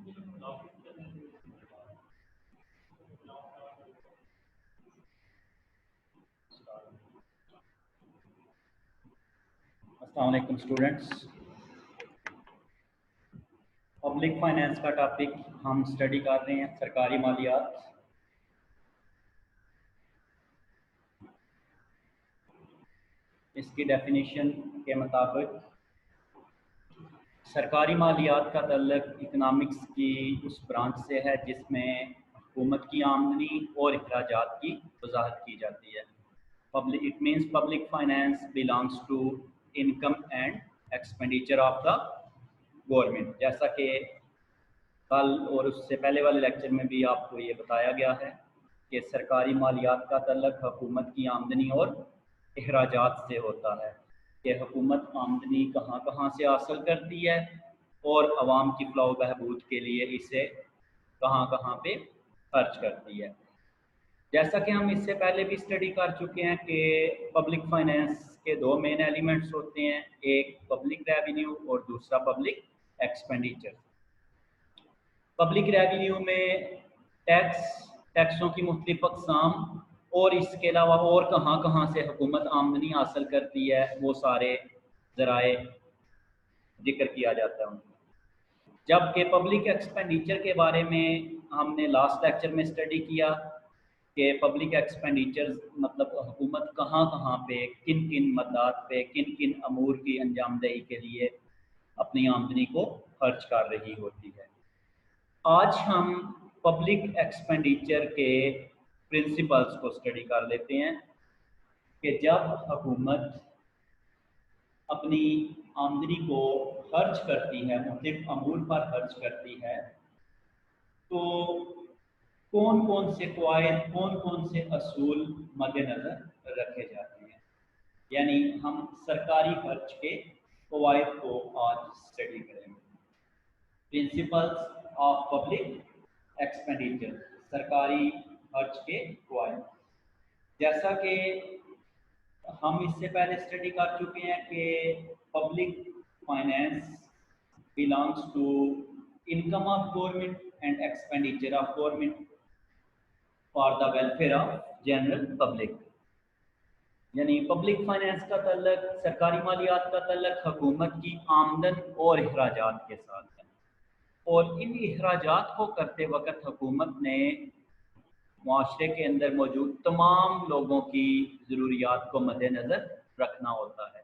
अस्सलाम वालेकुम students. Public finance का टॉपिक हम स्टडी कर रहे हैं, सरकारी मालियात। इसकी डेफिनेशन के मुताबिक सरकारी मालियात का तल्लुक इकनॉमिक्स की उस ब्रांच से है जिसमें हुकूमत की आमदनी और अखराजात की वजाहत की जाती है। Public it means public finance belongs to income and expenditure of the government. जैसा कि कल और उससे पहले वाले लेक्चर में भी आपको ये बताया गया है कि सरकारी मालियात का तल्लुक हुकूमत की आमदनी और अखराजात से होता है कि हुकूमत आमदनी कहाँ कहाँ से हासिल करती है और आवाम की फलाह बहबूद के लिए इसे कहाँ कहाँ पे खर्च करती है। जैसा कि हम इससे पहले भी स्टडी कर चुके हैं कि पब्लिक फाइनेंस के दो मेन एलिमेंट्स होते हैं, एक पब्लिक रेवेन्यू और दूसरा पब्लिक एक्सपेंडिचर। पब्लिक रेवेन्यू में टैक्सों की मुख्तलिफ अक़साम और इसके अलावा और कहाँ कहाँ से हुकूमत आमदनी हासिल करती है वो सारे ज़राए जिक्र किया जाता है उनका। जबकि पब्लिक एक्सपेंडिचर के बारे में हमने लास्ट लेक्चर में स्टडी किया कि पब्लिक एक्सपेंडिचर मतलब हुकूमत कहाँ कहाँ पे किन किन मदाद पे किन किन अमूर की अंजामदही के लिए अपनी आमदनी को खर्च कर रही होती है। आज हम पब्लिक एक्सपेंडिचर के प्रिंसिपल्स को स्टडी कर लेते हैं कि जब हुकूमत अपनी आमदनी को खर्च करती है, मुख्तलिफ अमूर पर खर्च करती है, तो कौन कौन से क़वाइद, कौन कौन से असूल मद्देनज़र रखे जाते हैं। यानी हम सरकारी खर्च के क़वाइद को आज स्टडी करेंगे। प्रिंसिपल्स ऑफ पब्लिक एक्सपेंडिचर, सरकारी खर्च के क़वाइद। जैसा कि हम इससे पहले स्टडी कर चुके हैं कि public finance belongs to income of government and expenditure of government for the welfare of general public. यानी पब्लिक फाइनेंस का तल्लुक, सरकारी मालियात का तल्लुक हुकूमत की आमदन और अखराजात के साथ है, और इन अखराजात को करते वक्त हुकूमत ने माशरे के अंदर मौजूद तमाम लोगों की ज़रूरियात को मद्देनज़र रखना होता है।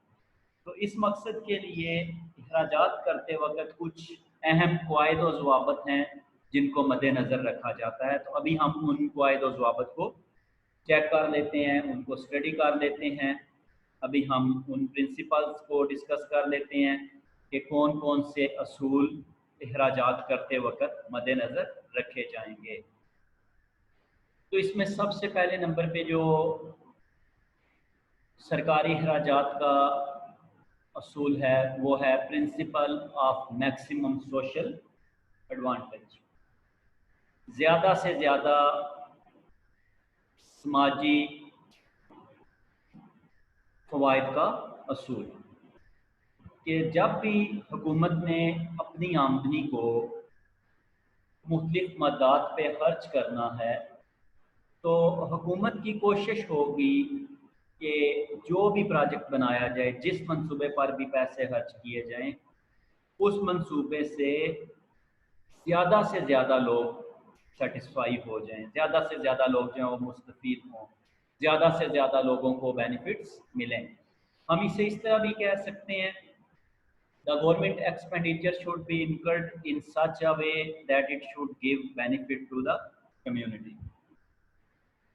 तो इस मकसद के लिए अखराजात करते वक्त कुछ अहम क़वाइद और ज़वाबित हैं जिनको मद्देनज़र रखा जाता है। तो अभी हम उन क़वाइद और ज़वाबित को चेक कर लेते हैं, उनको स्टडी कर लेते हैं। अभी हम उन प्रिंसिपल्स को डिस्कस कर लेते हैं कि कौन कौन से असूल अखराजात करते वक्त मद्देनज़र रखे जाएंगे। तो इसमें सबसे पहले नंबर पे जो सरकारी अखराजात का असूल है वो है principle of maximum social advantage. ज़्यादा से ज़्यादा समाजी फ़वाइद का असूल कि जब भी हुकूमत ने अपनी आमदनी को मुख्तलिफ मदाद पे खर्च करना है तो हुकूमत की कोशिश होगी कि जो भी प्रोजेक्ट बनाया जाए, जिस मंसूबे पर भी पैसे खर्च किए जाएं, उस मंसूबे से ज़्यादा लोग सेटिस्फाई हो जाएं, ज़्यादा से ज़्यादा लोग जो हैं वो मुस्तफ़ीद हों, ज़्यादा से ज़्यादा लोगों को बेनिफिट्स मिलें। हम इसे इस तरह भी कह सकते हैं, the government expenditure should be incurred in such a way that it should give benefit to the community.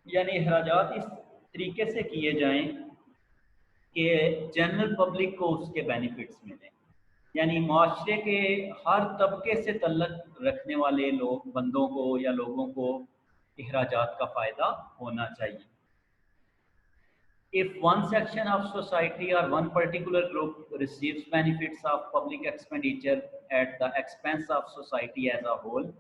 यानी अखराजात इस तरीके से किए जाएं कि जनरल पब्लिक को उसके बेनिफिट्स मिलें। यानी माशरे के हर तबके से तल्लुक़ रखने वाले लोग, बंदों को या लोगों को अखराजात का फ़ायदा होना चाहिए। If one section of society or one particular group receives benefits of public expenditure at the expense of society as a whole,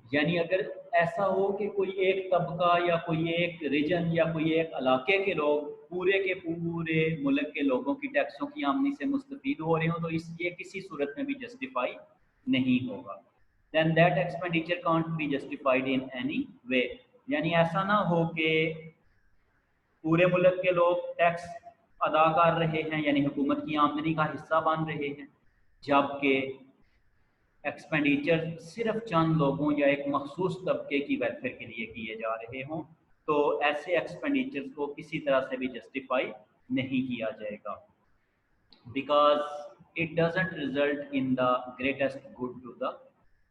यानी अगर ऐसा हो कि कोई एक तबका या कोई एक रीजन या कोई एक इलाके के लोग पूरे के पूरे मुल्क के लोगों की टैक्सों की आमदनी से मुस्तफ़ीद हो रहे हो तो ये किसी सूरत में भी जस्टिफाई नहीं होगा। then that expenditure can't be justified in any way. यानी ऐसा ना हो कि पूरे मुल्क के लोग टैक्स अदा कर रहे हैं यानी हुकूमत की आमदनी का हिस्सा बन रहे हैं, जबकि एक्सपेंडिचर सिर्फ चंद लोगों या एक मखसूस तबके की वेलफेयर के लिए किए जा रहे हों, तो ऐसे एक्सपेंडिचर्स को किसी तरह से भी जस्टिफाई नहीं किया जाएगा, because it doesn't result in the greatest good to the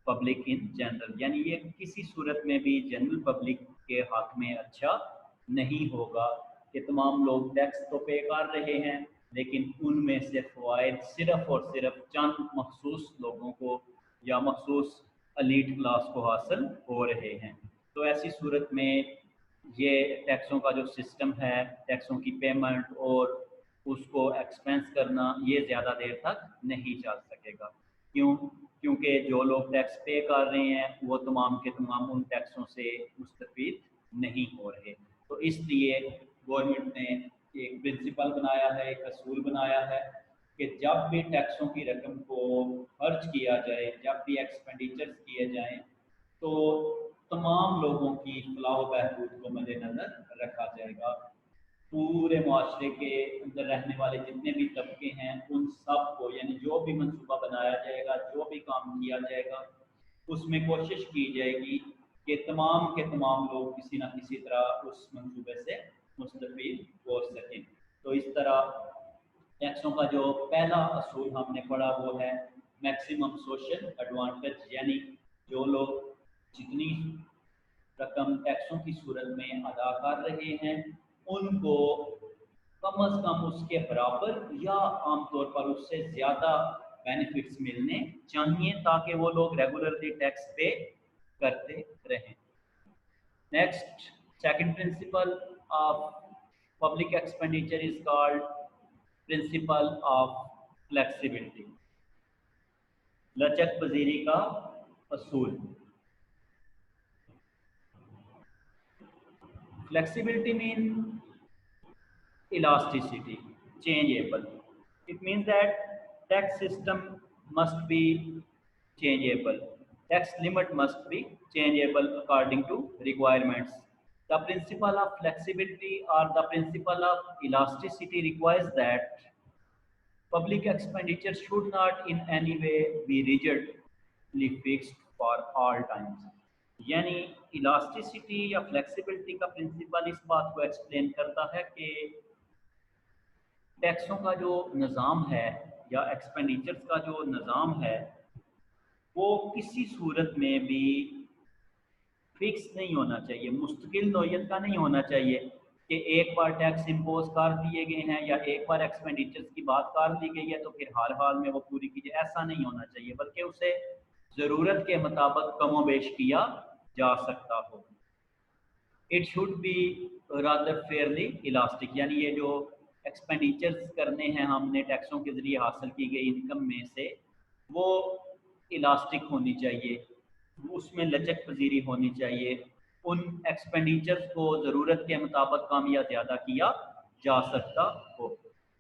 public in general. यानी ये किसी सूरत में भी जनरल पब्लिक के हक में अच्छा नहीं होगा कि तमाम लोग टैक्स तो पे कर रहे हैं लेकिन उनमें से फ़वाइद सिर्फ़ और सिर्फ चंद मखसूस लोगों को या मखसूस एलीट क्लास को हासिल हो रहे हैं। तो ऐसी सूरत में ये टैक्सों का जो सिस्टम है, टैक्सों की पेमेंट और उसको एक्सपेंस करना, ये ज़्यादा देर तक नहीं चल सकेगा। क्यों? क्योंकि जो लोग टैक्स पे कर रहे हैं वो तमाम के तमाम उन टैक्सों से मुस्तफ़ीद नहीं हो रहे। तो इसलिए गवर्नमेंट ने एक प्रिंसिपल बनाया है, एक असूल बनाया है कि जब भी टैक्सों की रकम को खर्च किया जाए, जब भी एक्सपेंडिचर्स किए जाएं, तो तमाम लोगों की फलाह व बहबूद को मद्देनज़र रखा जाएगा। पूरे माशरे के अंदर रहने वाले जितने भी तबके हैं उन सब को, यानी जो भी मंसूबा बनाया जाएगा, जो भी काम किया जाएगा, उसमें कोशिश की जाएगी कि तमाम के तमाम लोग किसी न किसी तरह उस मंसूबे से मुस्तफ़ीद हो सकें। तो इस तरह टैक्सों का जो पहला असूल हमने पढ़ा वो है मैक्सिमम सोशल एडवांटेज, यानी जो लोग जितनी रकम टैक्सों की सूरत में अदा कर रहे हैं उनको कम अज़ कम उसके बराबर या आमतौर पर उससे ज़्यादा बेनिफिट्स मिलने चाहिए ताकि वो लोग रेगुलरली टैक्स पे करते रहें। Next, second principle of public expenditure is called principle of flexibility, लचक पजीरी का असूल। Flexibility means elasticity, changeable. It means that tax system must be changeable. Tax limit must be changeable according to requirements. The principle of flexibility or the principle of elasticity requires that public expenditure should not in any way be rigidly fixed for all times. यानी elasticity या flexibility का principal इस बात को explain करता है कि टैक्सों का जो निज़ाम है या एक्सपेंडिचर्स का जो निज़ाम है वो किसी सूरत में भी फिक्स नहीं होना चाहिए, मुस्तकिल नौयत का नहीं होना चाहिए कि एक बार टैक्स इम्पोज कर दिए गए हैं या एक बार एक्सपेंडिचर्स की बात कर दी गई है तो फिर हर हाल में वो पूरी कीजिए, ऐसा नहीं होना चाहिए, बल्कि उसे ज़रूरत के मुताबिक कमोबेश किया जा सकता हो। It should be rather Fairlie elastic, यानी ये जो एक्सपेंडिचर्स करने हैं हमने टैक्सों के ज़रिए हासिल की गई इनकम में से, वो इलास्टिक होनी चाहिए, उसमें लचक पजीरी होनी चाहिए, उन एक्सपेंडिचर्स को ज़रूरत के मुताबिक कम या ज़्यादा किया जा सकता हो।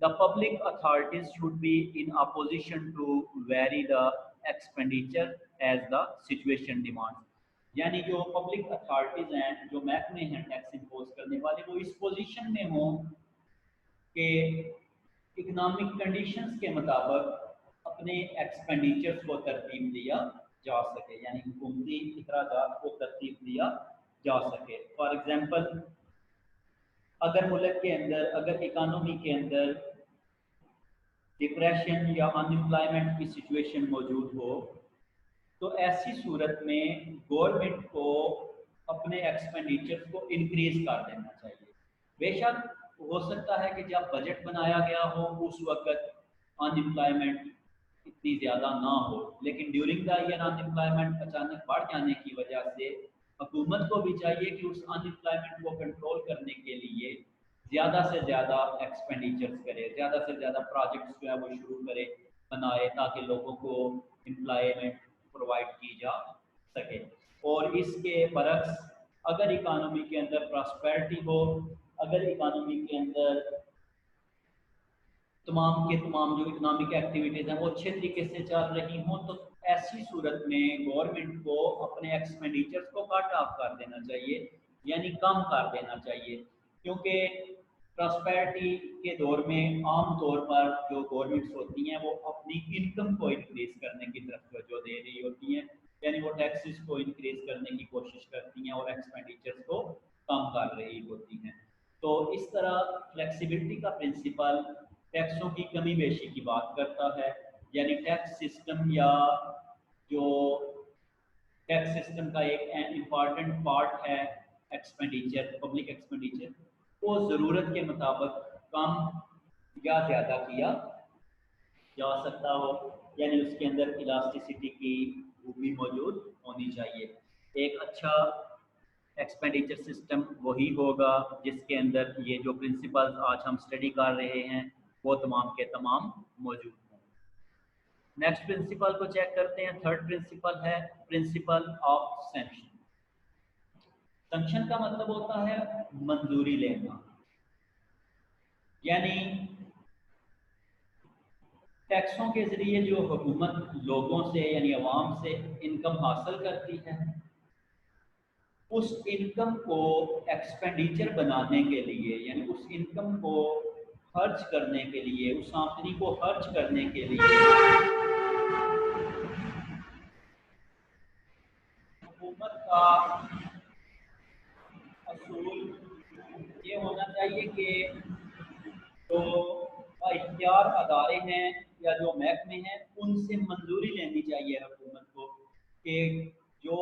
The public authorities should be in opposition to vary the expenditure as the situation demand, यानी जो पब्लिक अथॉरिटीज़ हैं, जो महकमे हैं टैक्स इम्पोज करने वाले, वो इस पोजीशन में हों कि इकनॉमिक कंडीशंस के मुताबिक अपने एक्सपेंडिचर्स को तरतीब दिया जा सके, यानी हुकूमती इखराजात को तरतीब दिया जा सके। फॉर एग्जांपल, अगर मुल्क के अंदर, अगर इकानमी के अंदर डिप्रेशन या अनएम्प्लॉयमेंट की सिचुएशन मौजूद हो तो ऐसी सूरत में गवर्नमेंट को अपने एक्सपेंडिचर्स को इंक्रीज कर देना चाहिए। बेशक हो सकता है कि जब बजट बनाया गया हो उस वक्त अनएम्प्लॉयमेंट इतनी ज़्यादा ना हो, लेकिन ड्यूरिंग द ईयर अनएम्प्लॉयमेंट अचानक बढ़ जाने की वजह से हुकूमत को भी चाहिए कि उस अनएम्प्लॉयमेंट को कंट्रोल करने के लिए ज़्यादा से ज़्यादा एक्सपेंडिचर्स करे, ज़्यादा से ज़्यादा प्रोजेक्ट्स जो है वो शुरू करे, बनाए, ताकि लोगों को एम्प्लॉयमेंट प्रोवाइड की जा सके। और इसके बरक्स अगर इकानमी के अंदर प्रॉस्पेरिटी हो, अगर इकानमी के अंदर तमाम के तमाम जो इकोनॉमिक एक्टिविटीज़ हैं वो अच्छे तरीके से चल रही हों, तो ऐसी सूरत में गवर्नमेंट को अपने एक्सपेंडिचर्स को कट ऑफ कर देना चाहिए, यानी कम कर देना चाहिए, क्योंकि प्रॉस्पेरिटी के दौर में आम तौर पर जो गवर्नमेंट्स होती हैं वो अपनी इनकम को इंक्रीज करने की तरफ तवज्जो दे रही होती हैं, यानी वो टैक्सेस को इंक्रीज करने की कोशिश करती हैं और एक्सपेंडिचर्स को कम कर रही होती हैं। तो इस तरह फ्लेक्सिबिलिटी का प्रिंसिपल टैक्सों की कमी बेशी की बात करता है, यानी टैक्स सिस्टम या जो टैक्स सिस्टम का एक इम्पॉर्टेंट पार्ट है एक्सपेंडिचर, पब्लिक एक्सपेंडिचर, वो ज़रूरत के मुताबिक कम या ज़्यादा किया जा सकता हो, यानी उसके अंदर इलास्टिसिटी की खूबी मौजूद होनी चाहिए। एक अच्छा एक्सपेंडिचर सिस्टम वही होगा जिसके अंदर ये जो प्रिंसिपल्स आज हम स्टडी कर रहे हैं वो तमाम के तमाम मौजूद हों। नेक्स्ट प्रिंसिपल को चेक करते हैं। थर्ड प्रिंसिपल है प्रिंसिपल ऑफ सैंक्शन। सैंक्शन का मतलब होता है मंजूरी लेना, यानी टैक्सों के जरिए जो हुकूमत लोगों से यानी अवाम से इनकम हासिल करती है, उस इनकम को एक्सपेंडिचर बनाने के लिए, यानी उस इनकम को खर्च करने के लिए, उस आमदनी को खर्च करने के लिए हुकूमत का असूल ये होना चाहिए कि जो इख्तियार अदारे हैं या जो महकमे हैं उनसे मंजूरी लेनी चाहिए हुकूमत को कि जो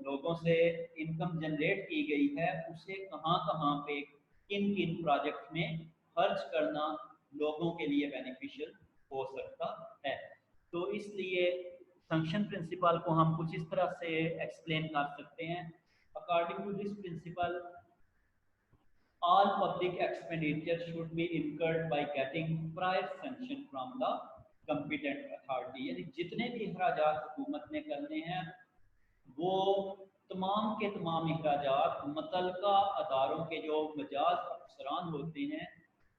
लोगों से इनकम जनरेट की गई है उसे कहाँ कहाँ पे किन किन प्रोजेक्ट में खर्च करना लोगों के लिए बेनिफिशियल हो सकता है। तो इसलिए सैंक्शन प्रिंसिपल को हम कुछ इस तरह से एक्सप्लेन कर सकते हैं। According to this principle, all public expenditure should be incurred by getting prior sanction from the competent authority, यानी जितने भी अखराजात हुकूमत ने करने हैं वो तमाम के तमाम अखराजात मुतल्लिका अदारों के जो मजाज अफसरान होते हैं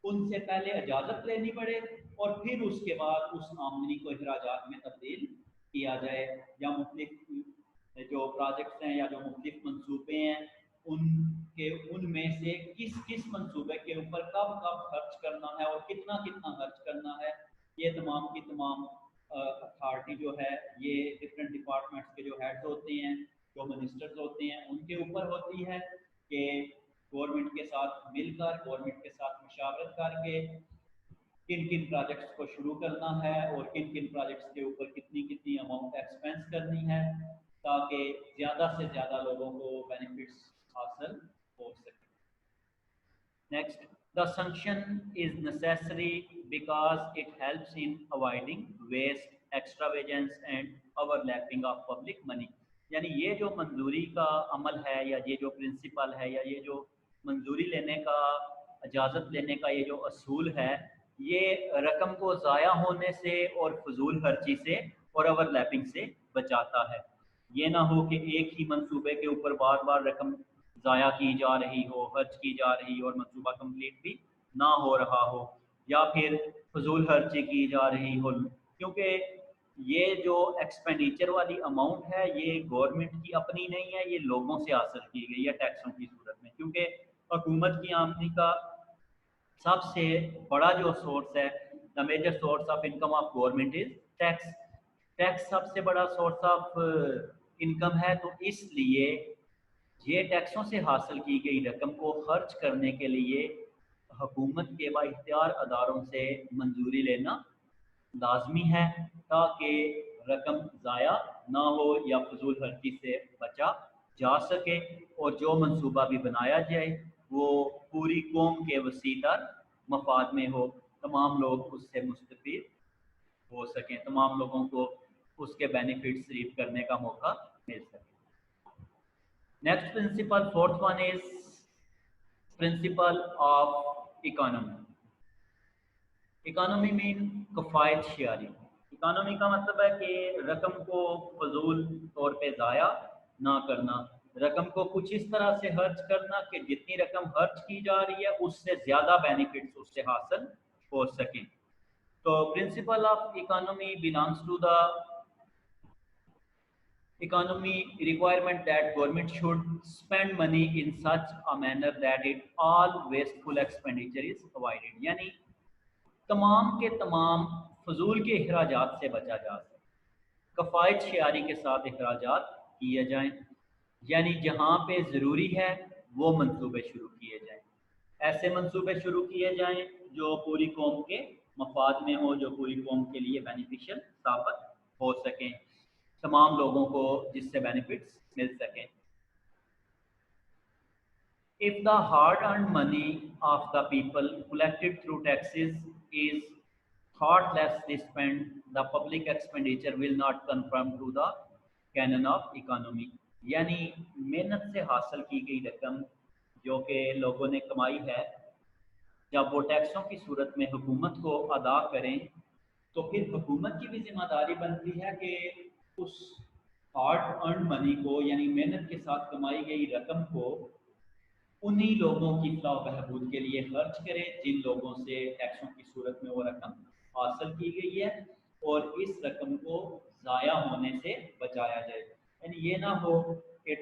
उनसे पहले इजाज़त लेनी पड़े और फिर उसके बाद उस आमदनी को अखराजात में तब्दील किया जाए, या मुख्तलिफ जो प्रोजेक्ट्स हैं या जो मुख्तलिफ मंसूबे हैं उनमें से किस किस मंसूबे के ऊपर कब कब खर्च करना है और कितना कितना खर्च करना है, ये तमाम की तमाम अथॉरिटी जो है ये डिफरेंट डिपार्टमेंट्स के जो हेड्स होते हैं, जो मिनिस्टर्स होते हैं, उनके ऊपर होती है कि गवर्नमेंट के साथ मिलकर, गवर्नमेंट के साथ मशावरत करके किन किन प्रोजेक्ट्स को शुरू करना है और किन किन प्रोजेक्ट्स के ऊपर कितनी कितनी अमाउंट एक्सपेंस करनी है ताकि ज़्यादा से ज़्यादा लोगों को बेनिफिट्स हासिल हो सके। Next, the sanction is necessary because it helps in avoiding waste, extravagance and overlapping of public money। यानी ये जो मंजूरी का अमल है या ये जो प्रिंसिपल है या ये जो मंजूरी लेने का, इजाज़त लेने का ये जो असूल है, ये रकम को ज़ाया होने से और फजूल खर्ची से और ओवरलैपिंग से बचाता है। ये ना हो कि एक ही मंसूबे के ऊपर बार बार रकम ज़ाया की जा रही हो, खर्च की जा रही हो और मंसूबा कंप्लीट भी ना हो रहा हो, या फिर फजूल खर्ची की जा रही हो, क्योंकि ये जो एक्सपेंडिचर वाली अमाउंट है ये गवर्नमेंट की अपनी नहीं है, ये लोगों से हासिल की गई है टैक्सों की सूरत में, क्योंकि हुकूमत की आमदनी का सबसे बड़ा जो सोर्स है, the major source of income of government is tax. Tax सबसे बड़ा सोर्स ऑफ इनकम है, तो इसलिए ये टैक्सों से हासिल की गई रकम को खर्च करने के लिए हुकूमत के बाइख्तियार अदारों से मंजूरी लेना लाजमी है ताकि रकम ज़ाया ना हो या फजूल खर्ची से बचा जा सके और जो मंसूबा भी बनाया जाए वो पूरी कौम के वसीतर मफाद में हो, तमाम लोग उससे मुस्तफ़ीद हो सकें, तमाम लोगों को उसके बेनिफिट्स रीप करने का मौका मिल सके। Next principal, fourth one is principal of economy. Economy mean कफ़ायत शेयरिंग। इकोनॉमी का मतलब है कि रकम को फजूल तौर पे ज़ाया ना करना, रकम को कुछ इस तरह से खर्च करना कि जितनी रकम खर्च की जा रही है उससे ज़्यादा बेनिफिट्स उससे हासिल हो सकें। तो principle of economy belongs to the economy requirement that government should spend money in such a manner that it all wasteful expenditure is avoided, यानी तमाम के तमाम फजूल के अखराजात से बचा जा सके, कफ़ायत शेयारी के साथ अखराजात किए जाएं, यानी जहाँ पे ज़रूरी है वो मंसूबे शुरू किए जाएं, ऐसे मंसूबे शुरू किए जाएं जो पूरी कौम के मफाद में हो, जो पूरी कौम के लिए बेनिफिशियल साबित हो सकें, तमाम लोगों को जिससे बेनिफिट्स मिल सकें। If the hard-earned money of the people collected through taxes is thoughtlessly spent, the public expenditure will not conform to the canon of economy. यानी मेहनत से हासिल की गई रकम जो कि लोगों ने कमाई है, जब वो टैक्सों की सूरत में हुकूमत को अदा करें तो फिर हुकूमत की भी जिम्मेदारी बनती है कि उस हार्ड अर्न मनी को यानी मेहनत के साथ कमाई गई रकम को उन्हीं लोगों की फलाह बहबूद के लिए खर्च करें जिन लोगों से टैक्सों की सूरत में वो रकम हासिल की गई है, और इस रकम को ज़ाया होने से बचाया जाए। यानी ये ना हो कि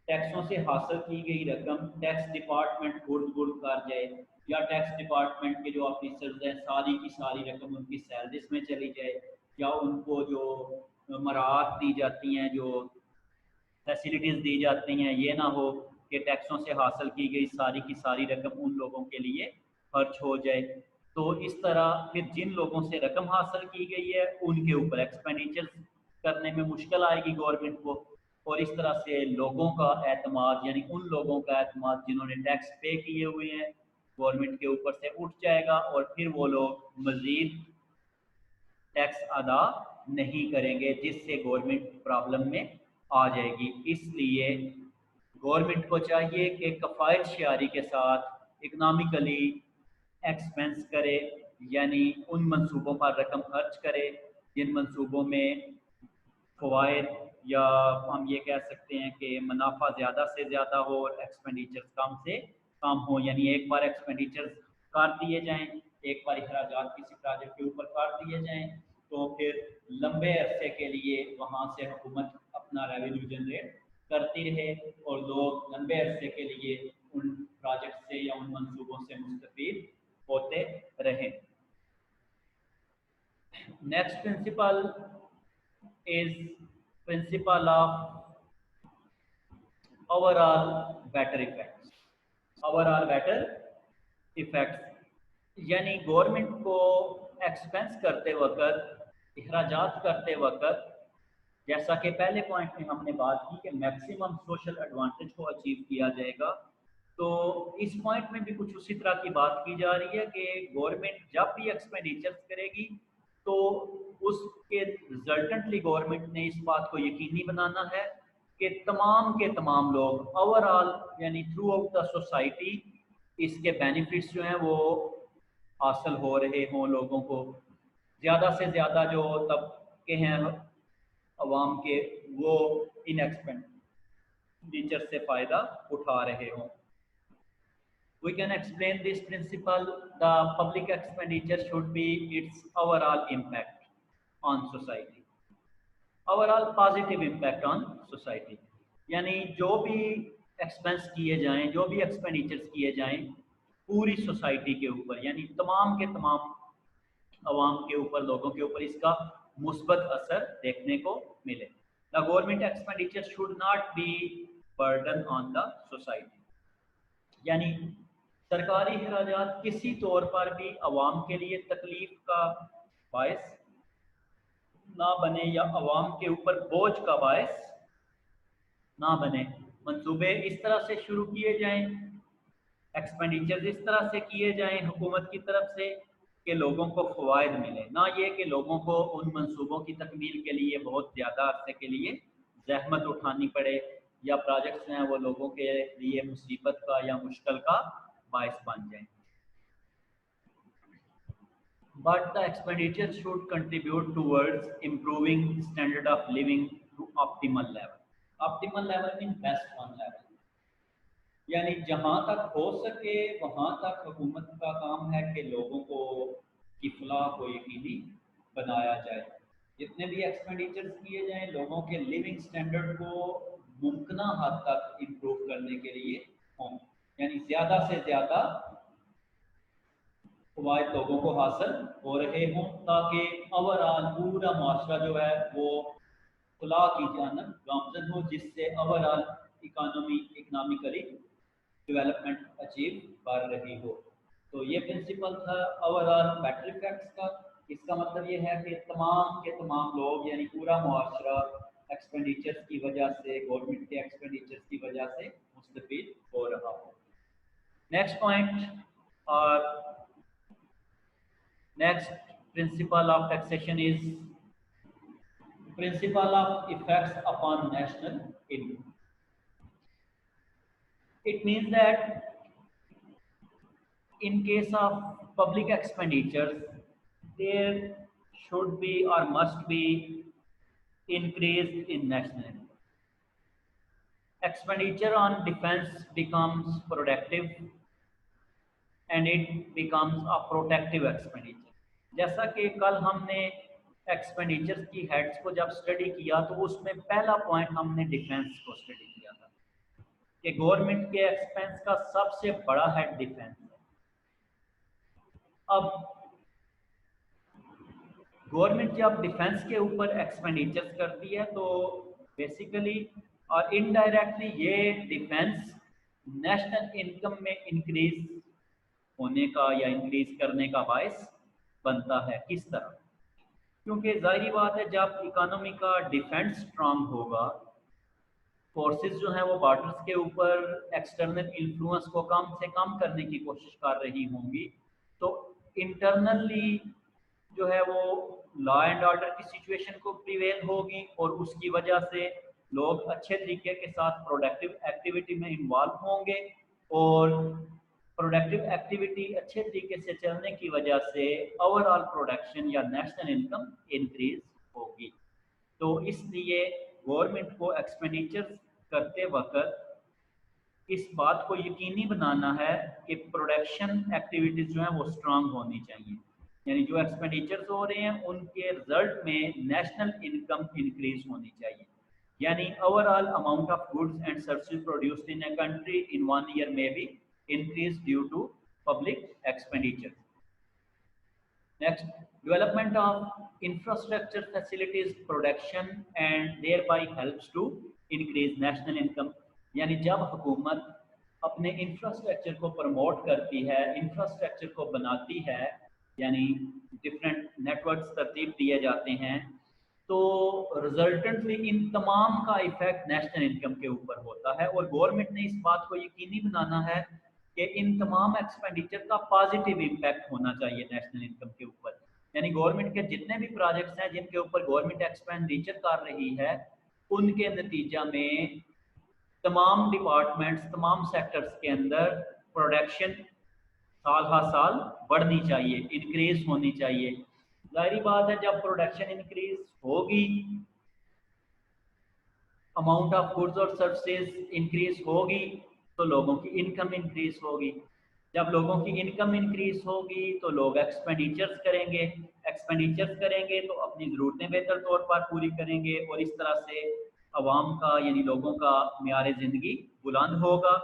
टैक्सों से हासिल की गई रकम टैक्स डिपार्टमेंट गुर्द गुर्द कर जाए, या टैक्स डिपार्टमेंट के जो ऑफिसर्स हैं सारी की सारी रकम उनकी सैलरीज में चली जाए, या उनको जो मराहत दी जाती हैं, जो फैसिलिटीज़ दी जाती हैं, ये ना हो कि टैक्सों से हासिल की गई सारी की सारी रकम उन लोगों के लिए खर्च हो जाए। तो इस तरह फिर जिन लोगों से रकम हासिल की गई है उनके ऊपर एक्सपेंडिचर करने में मुश्किल आएगी गवर्नमेंट को, और इस तरह से लोगों का एतमाद यानी उन लोगों का एतमाद जिन्होंने टैक्स पे किए हुए हैं गवर्नमेंट के ऊपर से उठ जाएगा, और फिर वो लोग मज़ीद टैक्स अदा नहीं करेंगे जिससे गवर्नमेंट प्रॉब्लम में आ जाएगी। इसलिए गवर्नमेंट को चाहिए कि कफ़ायत शेयारी के साथ इकनॉमिकली एक्सपेंस करे, यानी उन मंसूबों पर रकम खर्च करे जिन मंसूबों में फ़वाइद या हम ये कह सकते हैं कि मुनाफा ज़्यादा से ज़्यादा हो और एक्सपेंडिचर्स कम से कम हो। यानी एक बार एक्सपेंडिचर्स कर दिए जाएँ, एक बार अखराजात किसी प्रोजेक्ट के ऊपर कर दिए जाएँ तो फिर लंबे अरसे के लिए वहाँ से हुकूमत अपना रेवेन्यू जनरेट करती रहे और लोग लंबे अरसे के लिए उन प्रोजेक्ट से या उन मंसूबों से मुस्तफ़ीद होते रहें। Next principle is principle of overall better effects, overall better effects यानी गवर्नमेंट को एक्सपेंस करते वक्त अखराजात करते वक्त जैसा कि पहले पॉइंट में हमने बात की कि मैक्सिमम सोशल एडवांटेज को अचीव किया जाएगा, तो इस पॉइंट में भी कुछ उसी तरह की बात की जा रही है कि गवर्नमेंट जब भी एक्सपेंडिचर्स करेगी तो उसके रिजल्टेंटली गवर्नमेंट ने इस बात को यकीनी बनाना है कि तमाम के तमाम लोग ओवरऑल यानी थ्रू आउट द सोसाइटी इसके बेनिफिट्स जो हैं वो हासिल हो रहे हों, लोगों को ज़्यादा से ज़्यादा जो तबके हैं अवाम के वो इन एक्सपेंडिचर से फ़ायदा उठा रहे हों। We can explain this principle. The public expenditure should be its overall impact on society, overall positive impact on society. यानी जो भी एक्सपेंस किए जाएं, जो भी एक्सपेंडिचर्स किए जाएं पूरी सोसाइटी के ऊपर यानी तमाम के तमाम अवाम के ऊपर, लोगों के ऊपर इसका मुस्बत असर देखने को मिले। The government expenditure should not be burden on the society. यानी सरकारी अखराजात किसी तौर पर भी अवाम के लिए तकलीफ का बायस ना बने या अवाम के ऊपर बोझ का बायस ना बने। मंसूबे इस तरह से शुरू किए जाएं, एक्सपेंडिचर इस तरह से किए जाएं हुकूमत की तरफ से कि लोगों को फ़वाइद मिले, ना ये कि लोगों को उन मंसूबों की तकमील के लिए बहुत ज़्यादा अरसे के लिए ज़हमत उठानी पड़े या प्रोजेक्ट्स हैं वो लोगों के लिए मुसीबत का या मुश्किल का बायस बन जाए। But the expenditure should contribute towards improving standard of living to optimal level. Optimal level means best one level. यानी जहाँ तक हो सके वहाँ तक हुकूमत का काम है कि लोगों को की फलाह को यकीनी बनाया जाए। जितने भी एक्सपेंडिचर्स किए जाएं लोगों के लिविंग स्टैंडर्ड को मुमकिन हद तक इम्प्रूव करने के लिए हों, यानी ज़्यादा से ज़्यादा फवायद लोगों को हासिल हो रहे हों, ताकि ओवरऑल पूरा माशरा जो है वो फलाह की जानब गामजन हो, जिससे ओवरऑल इकनॉमिकली डेवलपमेंट अचीव कर रही हो। तो ये प्रिंसिपल था ओवरऑल बैटर इफेक्ट्स का। इसका मतलब ये है कि तमाम के तमाम लोग यानी पूरा मुआशरा एक्सपेंडिचर्स की वजह से, गवर्नमेंट के एक्सपेंडिचर्स की वजह से मुस्तफीद हो रहा हो। नेक्स्ट पॉइंट और next principle of taxation is principle of effects upon national income. It means that in case of public expenditures, there should be or must be increase in national income. Expenditure on defense becomes productive and it becomes a protective expenditure. जैसा कि कल हमने expenditures की heads को जब study किया तो उसमें पहला पॉइंट हमने डिफेंस को स्टडी किया था कि गवर्नमेंट के एक्सपेंस का सबसे बड़ा हेड डिफेंस है। अब गवर्नमेंट जब डिफेंस के ऊपर एक्सपेंडिचर्स करती है तो बेसिकली और इनडायरेक्टली ये डिफेंस नेशनल इनकम में इंक्रीज होने का या इंक्रीज करने का बायस बनता है। किस तरह? क्योंकि जाहिर बात है जब इकोनॉमी का डिफेंस स्ट्रांग होगा, फोर्सेस जो हैं वो बॉर्डर्स के ऊपर एक्सटर्नल इन्फ्लुएंस को कम से कम करने की कोशिश कर रही होंगी, तो इंटरनली जो है वो लॉ एंड ऑर्डर की सिचुएशन को प्रिवेल होगी और उसकी वजह से लोग अच्छे तरीके के साथ प्रोडक्टिव एक्टिविटी में इन्वॉल्व होंगे और प्रोडक्टिव एक्टिविटी अच्छे तरीके से चलने की वजह से ओवरऑल प्रोडक्शन या नेशनल इनकम इंक्रीज होगी। तो इसलिए गवर्नमेंट को एक्सपेंडिचर करते वक्त इस बात को यकीनी बनाना है कि प्रोडक्शन एक्टिविटीज़ जो हैं वो स्ट्रांग होनी चाहिए, यानी जो एक्सपेंडिचर्स हो रहे हैं उनके रिजल्ट में नेशनल इनकम इंक्रीज होनी चाहिए, यानी overall amount of goods and services produced in a country in 1 year में भी increase due to public expenditure. Next, development of infrastructure facilities production and thereby helps to increase national income. यानी जब हुकूमत अपने infrastructure को promote करती है, infrastructure को बनाती है, यानी डिफरेंट नेटवर्क्स तरतीब दिए जाते हैं, तो रिजल्टेंटली इन तमाम का इफेक्ट नेशनल इनकम के ऊपर होता है और गवर्नमेंट ने इस बात को यकीनी बनाना है कि इन तमाम एक्सपेंडिचर का पॉजिटिव इम्पैक्ट होना चाहिए नेशनल इनकम के ऊपर। यानी गवर्नमेंट के जितने भी प्रोजेक्ट्स हैं जिनके ऊपर गवर्नमेंट एक्सपेंडिचर कर रही है, उनके नतीजा में तमाम डिपार्टमेंट्स, तमाम सेक्टर्स के अंदर प्रोडक्शन साल हर साल बढ़नी चाहिए, इंक्रीज होनी चाहिए। जाहिर बात है जब प्रोडक्शन इंक्रीज होगी, अमाउंट ऑफ गुड्स और सर्विसेज इंक्रीज होगी, तो लोगों की इनकम इंक्रीज होगी। जब लोगों की इनकम इंक्रीज होगी तो लोग एक्सपेंडिचर्स करेंगे, एक्सपेंडिचर्स करेंगे तो अपनी ज़रूरतें बेहतर तौर पर पूरी करेंगे और इस तरह से आवाम का यानी लोगों का मेयार ज़िंदगी बुलंद होगा।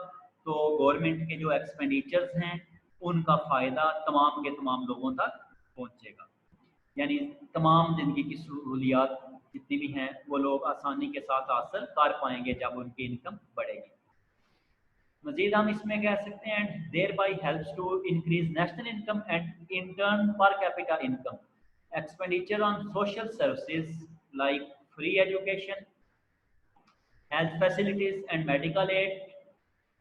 तो गवर्नमेंट के जो एक्सपेंडिचर्स हैं उनका फ़ायदा तमाम के तमाम लोगों तक पहुँचेगा, यानी तमाम ज़िंदगी की सहूलियात जितनी भी हैं वो लोग आसानी के साथ हासिल कर पाएंगे जब उनकी इनकम बढ़ेगी। मजीद हम इसमें कह सकते हैं and thereby helps to increase national income and in turn per capita income. Expenditure on social services like free education, health facilities and medical aid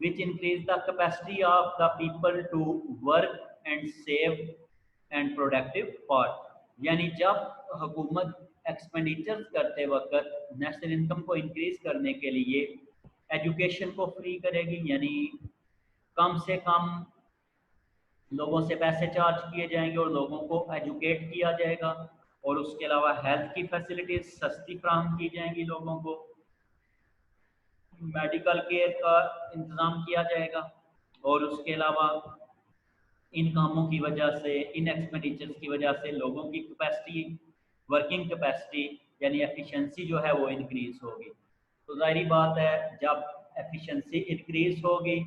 which increase the capacity of the people to work and save and productive for। यानी जब हुकूमत expenditures करते वक्त national income को increase करने के लिए education को फ्री करेगी, यानी कम से कम लोगों से पैसे चार्ज किए जाएंगे और लोगों को एजुकेट किया जाएगा, और उसके अलावा हेल्थ की फैसिलिटीज सस्ती फ्राहम की जाएंगी, लोगों को मेडिकल केयर का इंतज़ाम किया जाएगा, और उसके अलावा इन कामों की वजह से, इन एक्सपेंडिचर्स की वजह से लोगों की कैपेसिटी वर्किंग कैपेसिटी यानी एफिशिएंसी जो है वो इंक्रीज होगी। तो ज़ाहिरी बात है जब एफिशिएंसी इंक्रीज होगी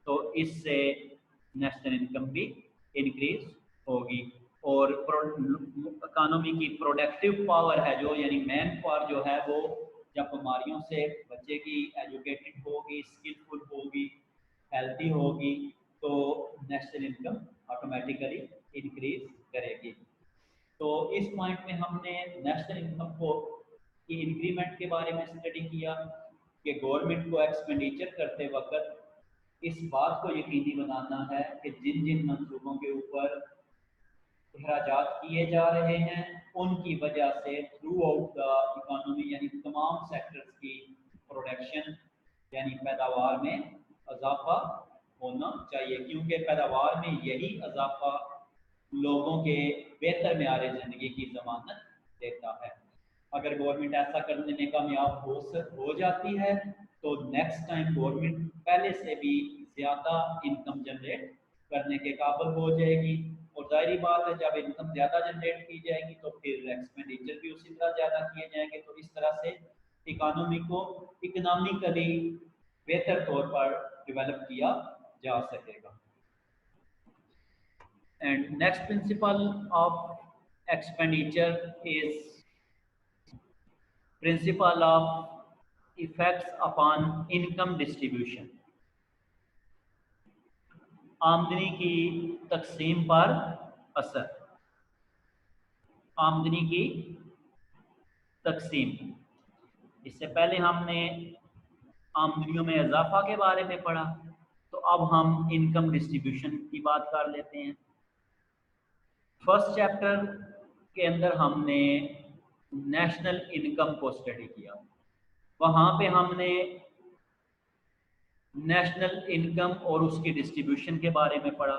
तो इससे नेशनल इनकम भी इंक्रीज होगी और इकानमी की प्रोडक्टिव पावर है जो यानी मैन पावर जो है वो जब बीमारियों से बचेगी, एजुकेटेड होगी, स्किलफुल होगी, हेल्थी होगी तो नेशनल इनकम ऑटोमेटिकली इंक्रीज करेगी। तो इस पॉइंट में हमने नेशनल इनकम को की इंक्रीमेंट के बारे में स्टडी किया कि गवर्नमेंट को एक्सपेंडिचर करते वक्त इस बात को यकीनी बनाना है कि जिन जिन मंसूबों के ऊपर अखराजात किए जा रहे हैं उनकी वजह से थ्रू आउट द इकानमी यानी तमाम सेक्टर्स की प्रोडक्शन यानी पैदावार में इजाफा होना चाहिए, क्योंकि पैदावार में यही इजाफा लोगों के बेहतर मेयार ज़िंदगी की ज़मानत देता है। अगर गवर्नमेंट ऐसा करने में कामयाब हो जाती है तो नेक्स्ट टाइम गवर्नमेंट पहले से भी ज़्यादा इनकम जनरेट करने के काबिल हो जाएगी और ज़ाहिरी बात है जब इनकम ज़्यादा जनरेट की जाएगी तो फिर एक्सपेंडिचर भी उसी तरह ज़्यादा किए जाएंगे। तो इस तरह से इकानमी को इकनॉमिकली बेहतर तौर पर डेवलप किया जा सकेगा। And next principle of expenditure is principle of effects upon income distribution। आमदनी की तकसीम पर असर। आमदनी की तकसीम, इससे पहले हमने आमदनियों में इजाफा के बारे में पढ़ा, तो अब हम इनकम डिस्ट्रीब्यूशन की बात कर लेते हैं। फर्स्ट चैप्टर के अंदर हमने नेशनल इनकम को स्टडी किया। वहाँ पे हमने नेशनल इनकम और उसकी डिस्ट्रीब्यूशन के बारे में पढ़ा।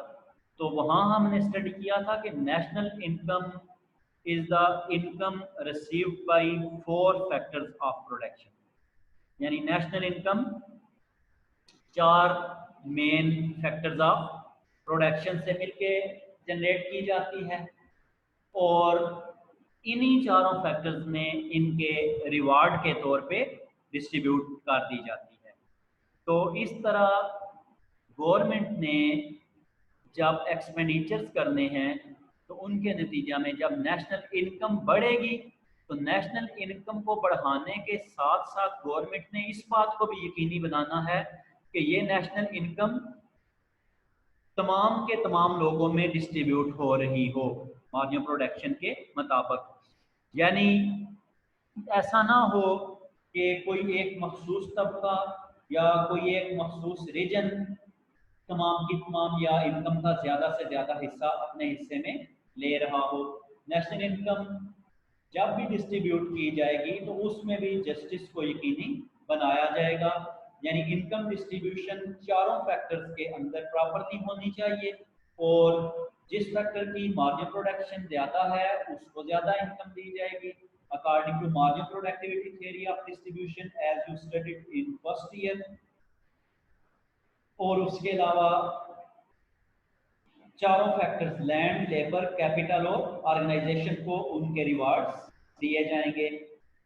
तो वहाँ हमने स्टडी किया था कि national income is the income received by 4 factors of production, यानी national income 4 main factors of production से मिलके जनरेट की जाती है और इन्हीं चारों फैक्टर्स में इनके रिवार्ड के तौर पे डिस्ट्रीब्यूट कर दी जाती है। तो इस तरह गवर्नमेंट ने जब एक्सपेंडिचर्स करने हैं तो उनके नतीजा में जब नेशनल इनकम बढ़ेगी तो नेशनल इनकम को बढ़ाने के साथ साथ गवर्नमेंट ने इस बात को भी यकीनी बनाना है कि ये नेशनल इनकम तमाम के तमाम लोगों में डिस्ट्रीब्यूट हो रही हो मार्जिनल प्रोडक्शन के मुताबिक। यानी ऐसा ना हो कि कोई एक मखसूस तबका या कोई एक मखसूस रीजन तमाम की तमाम या इनकम का ज़्यादा से ज़्यादा हिस्सा अपने हिस्से में ले रहा हो। नेशनल इनकम जब भी डिस्ट्रीब्यूट की जाएगी तो उसमें भी जस्टिस को यकीनी बनाया जाएगा, यानी इनकम डिस्ट्रीब्यूशन चारों फैक्टर्स के अंदर प्रॉपर्ली होनी चाहिए और जिस फैक्टर की मार्जिनल प्रोडक्शन ज़्यादा है उसको ज़्यादा इनकम दी जाएगी according to marginal productivity theory of distribution as you studied in first year. और उसके अलावा चारों फैक्टर्स लैंड, लेबर, कैपिटल और ऑर्गेनाइजेशन को उनके रिवार्ड्स दिए जाएंगे।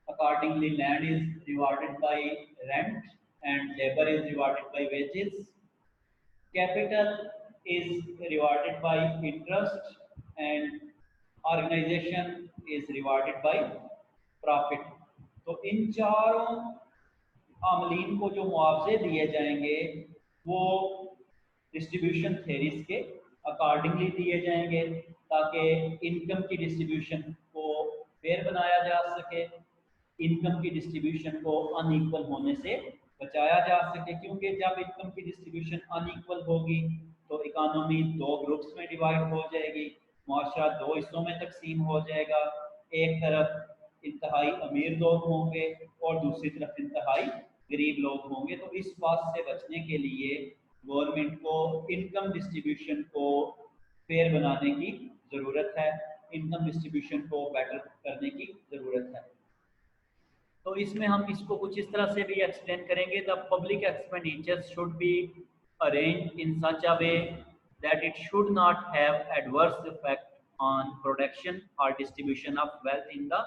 Accordingly land is rewarded by rent and labour is rewarded by wages, capital is rewarded by interest and organisation is rewarded by profit. तो इन चारों आमलीन को जो मुआवजे दिए जाएंगे वो डिस्ट्रीब्यूशन थ्योरीज के अकॉर्डिंगली दिए जाएंगे ताकि इनकम की डिस्ट्रीब्यूशन को फेयर बनाया जा सके, इनकम की डिस्ट्रीब्यूशन को अनइक्वल होने से बचाया जा सके। क्योंकि जब इनकम की डिस्ट्रीब्यूशन अनइक्वल होगी तो इकानमी 2 ग्रुप्स में डिवाइड हो जाएगी, मुआशरा 2 हिस्सों में तकसीम हो जाएगा। एक तरफ इंतहाई अमीर लोग होंगे और दूसरी तरफ इंतहाई गरीब लोग होंगे। तो इस बात से बचने के लिए गवर्नमेंट को इनकम डिस्ट्रीब्यूशन को फेयर बनाने की ज़रूरत है, इनकम डिस्ट्रीब्यूशन को बेटर करने की ज़रूरत है। तो इसमें हम इसको कुछ इस तरह से भी एक्सप्लेन करेंगे। The public expenditure should be arranged in such a way that it should not have adverse effect on production or distribution of wealth in the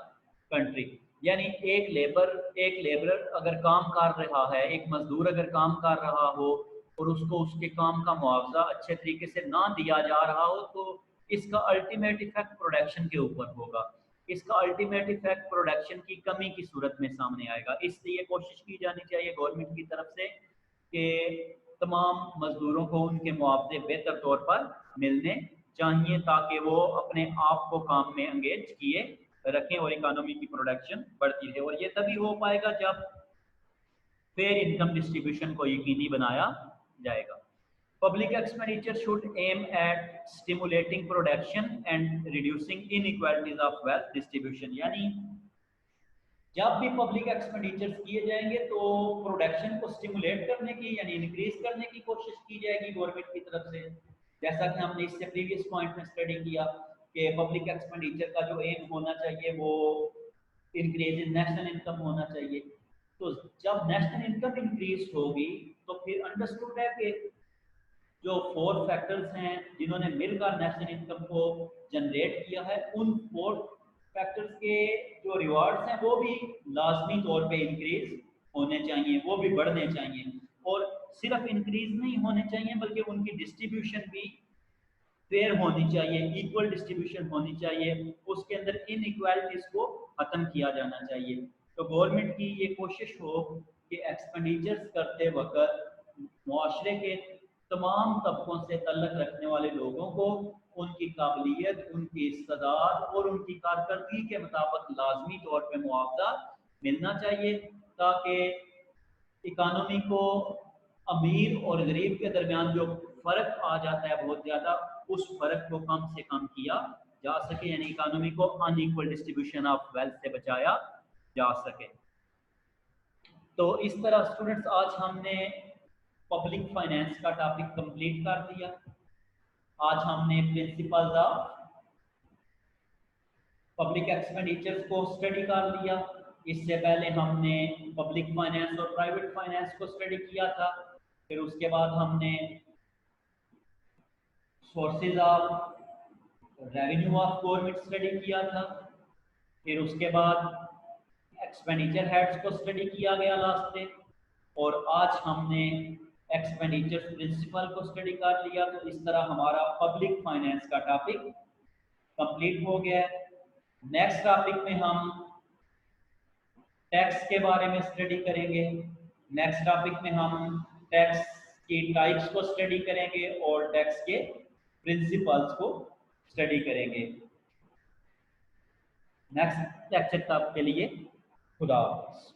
country. यानी एक लेबरर अगर काम कर रहा है, एक मजदूर अगर काम कर रहा हो और उसको उसके काम का मुआवजा अच्छे तरीके से ना दिया जा रहा हो, तो इसका अल्टीमेट इफेक्ट प्रोडक्शन के ऊपर होगा। इसका अल्टीमेट इफेक्ट प्रोडक्शन की कमी की सूरत में सामने आएगा। इसलिए कोशिश की जानी चाहिए गवर्नमेंट की तरफ से कि तमाम मजदूरों को उनके मुआवजे बेहतर तौर पर मिलने चाहिए, ताकि वो अपने आप को काम में एंगेज किए रखें और इकोनॉमी की प्रोडक्शन बढ़ती रहे। और ये तभी हो पाएगा जब फेयर इनकम डिस्ट्रीब्यूशन को यकीनी बनाया जाएगा। Public expenditure should aim at stimulating production and reducing inequalities of wealth distribution. यानी जब भी पब्लिक एक्सपेंडिचर्स किए जाएंगे तो प्रोडक्शन को स्टिमुलेट करने की यानी इंक्रीज करने की कोशिश की जाएगी गवर्नमेंट की तरफ से। जैसा कि हमने इससे प्रीवियस पॉइंट में स्टडी किया कि पब्लिक एक्सपेंडिचर का जो एम होना चाहिए वो इंक्रीज इन नेशनल इनकम होना चाहिए। तो जब नेशनल इनकम इंक्रीज होगी तो फिर अंडरस्टूड है कि जो 4 फैक्टर्स हैं जिन्होंने मिलकर नेशनल इनकम को जनरेट किया है, उन 4 फैक्टर्स के जो रिवार्ड्स हैं वो भी लाजमी तौर पे इंक्रीज होने चाहिए, वो भी बढ़ने चाहिए। और सिर्फ इंक्रीज नहीं होने चाहिए बल्कि उनकी डिस्ट्रीब्यूशन भी फेयर होनी चाहिए, इक्वल डिस्ट्रीब्यूशन होनी चाहिए, उसके अंदर इनइक्वालिटीज को खत्म किया जाना चाहिए। तो गवर्नमेंट की ये कोशिश हो कि एक्सपेंडिचर्स करते वक्त मुआशरे के तमाम तबकों से तल्लक रखने वाले लोगों को उनकी काबिलियत, उनकी इस्तेदाद और उनकी कारकर्दगी के मुताबिक लाजमी तौर पे मुआवजा मिलना चाहिए, ताकि इकानमी को अमीर और गरीब के दरमियान जो फ़र्क आ जाता है बहुत ज़्यादा, उस फ़र्क को कम से कम किया जा सके, यानी इकानमी को अनइक्वल डिस्ट्रीब्यूशन ऑफ वेल्थ से बचाया जा सके। तो इस तरह स्टूडेंट्स आज हमने पब्लिक फाइनेंस का टॉपिक कंप्लीट कर दिया। आज हमने प्रिंसिपल्स ऑफ पब्लिक एक्सपेंडिचर्स को स्टडी कर लिया। इससे पहले हमने पब्लिक फाइनेंस और प्राइवेट फाइनेंस को स्टडी किया था। फिर उसके बाद हमने sources of revenue of government study किया था। फिर उसके बाद एक्सपेंडिचर हेड्स को स्टडी किया गया लास्ट में, और आज हमने एक्सपेंडिचर प्रिंसिपल को स्टडी कर लिया। तो इस तरह हमारा पब्लिक फाइनेंस का टॉपिक कंप्लीट हो गया है। नेक्स्ट टॉपिक में हम टैक्स के बारे में स्टडी करेंगे। नेक्स्ट टॉपिक में हम टैक्स की टाइप्स को स्टडी करेंगे और टैक्स के प्रिंसिपल्स को स्टडी करेंगे। नेक्स्ट लेक्चर तक के लिए खुदा हाफिज़।